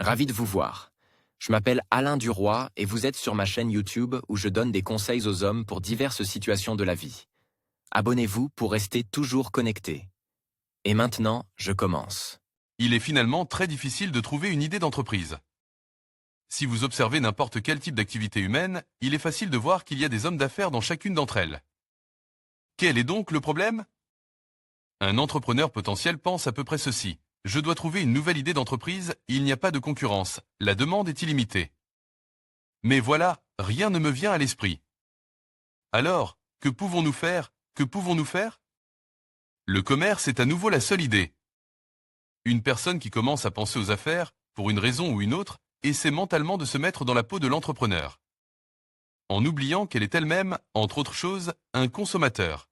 Ravi de vous voir. Je m'appelle Alain Duroy et vous êtes sur ma chaîne YouTube où je donne des conseils aux hommes pour diverses situations de la vie. Abonnez-vous pour rester toujours connecté. Et maintenant, je commence. Il est finalement très difficile de trouver une idée d'entreprise. Si vous observez n'importe quel type d'activité humaine, il est facile de voir qu'il y a des hommes d'affaires dans chacune d'entre elles. Quel est donc le problème? Un entrepreneur potentiel pense à peu près ceci. Je dois trouver une nouvelle idée d'entreprise, il n'y a pas de concurrence, la demande est illimitée. Mais voilà, rien ne me vient à l'esprit. Alors, que pouvons-nous faire? Que pouvons-nous faire? Le commerce est à nouveau la seule idée. Une personne qui commence à penser aux affaires, pour une raison ou une autre, essaie mentalement de se mettre dans la peau de l'entrepreneur. En oubliant qu'elle est elle-même, entre autres choses, un consommateur.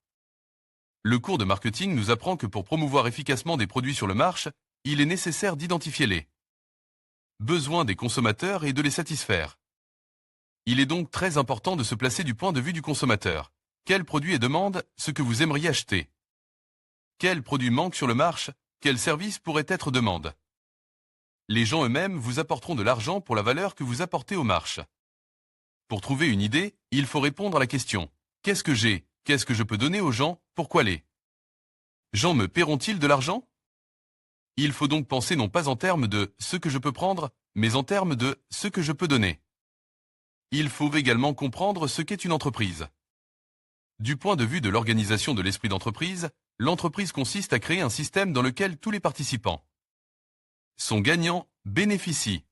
Le cours de marketing nous apprend que pour promouvoir efficacement des produits sur le marché, il est nécessaire d'identifier les besoins des consommateurs et de les satisfaire. Il est donc très important de se placer du point de vue du consommateur. Quel produit est demande, ce que vous aimeriez acheter? Quel produit manque sur le marché? Quel service pourrait être demande? Les gens eux-mêmes vous apporteront de l'argent pour la valeur que vous apportez au marché. Pour trouver une idée, il faut répondre à la question. Qu'est-ce que j'ai? Qu'est-ce que je peux donner aux gens? Pourquoi les gens me paieront-ils de l'argent? Il faut donc penser non pas en termes de ce que je peux prendre, mais en termes de ce que je peux donner. Il faut également comprendre ce qu'est une entreprise. Du point de vue de l'organisation de l'esprit d'entreprise, l'entreprise consiste à créer un système dans lequel tous les participants sont gagnants, bénéficient.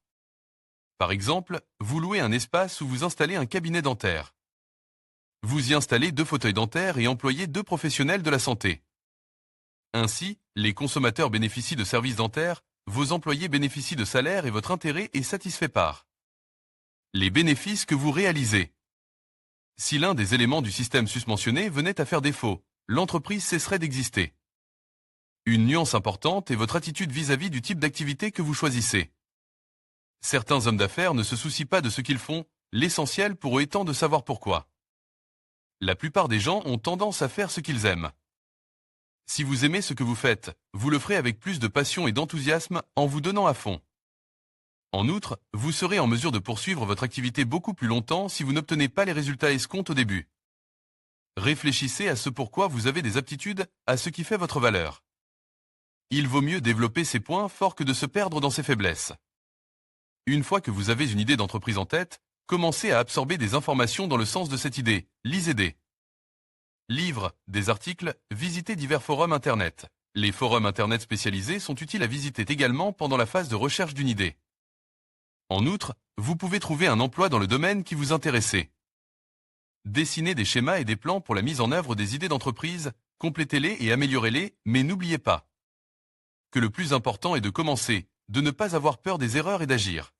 Par exemple, vous louez un espace où vous installez un cabinet dentaire. Vous y installez 2 fauteuils dentaires et employez 2 professionnels de la santé. Ainsi, les consommateurs bénéficient de services dentaires, vos employés bénéficient de salaires et votre intérêt est satisfait par les bénéfices que vous réalisez. Si l'un des éléments du système susmentionné venait à faire défaut, l'entreprise cesserait d'exister. Une nuance importante est votre attitude vis-à-vis du type d'activité que vous choisissez. Certains hommes d'affaires ne se soucient pas de ce qu'ils font, l'essentiel pour eux étant de savoir pourquoi. La plupart des gens ont tendance à faire ce qu'ils aiment. Si vous aimez ce que vous faites, vous le ferez avec plus de passion et d'enthousiasme en vous donnant à fond. En outre, vous serez en mesure de poursuivre votre activité beaucoup plus longtemps si vous n'obtenez pas les résultats escomptés au début. Réfléchissez à ce pourquoi vous avez des aptitudes, à ce qui fait votre valeur. Il vaut mieux développer ses points forts que de se perdre dans ses faiblesses. Une fois que vous avez une idée d'entreprise en tête, commencez à absorber des informations dans le sens de cette idée. Lisez des livres, des articles, visitez divers forums Internet. Les forums Internet spécialisés sont utiles à visiter également pendant la phase de recherche d'une idée. En outre, vous pouvez trouver un emploi dans le domaine qui vous intéresse. Dessinez des schémas et des plans pour la mise en œuvre des idées d'entreprise, complétez-les et améliorez-les, mais n'oubliez pas que le plus important est de commencer, de ne pas avoir peur des erreurs et d'agir.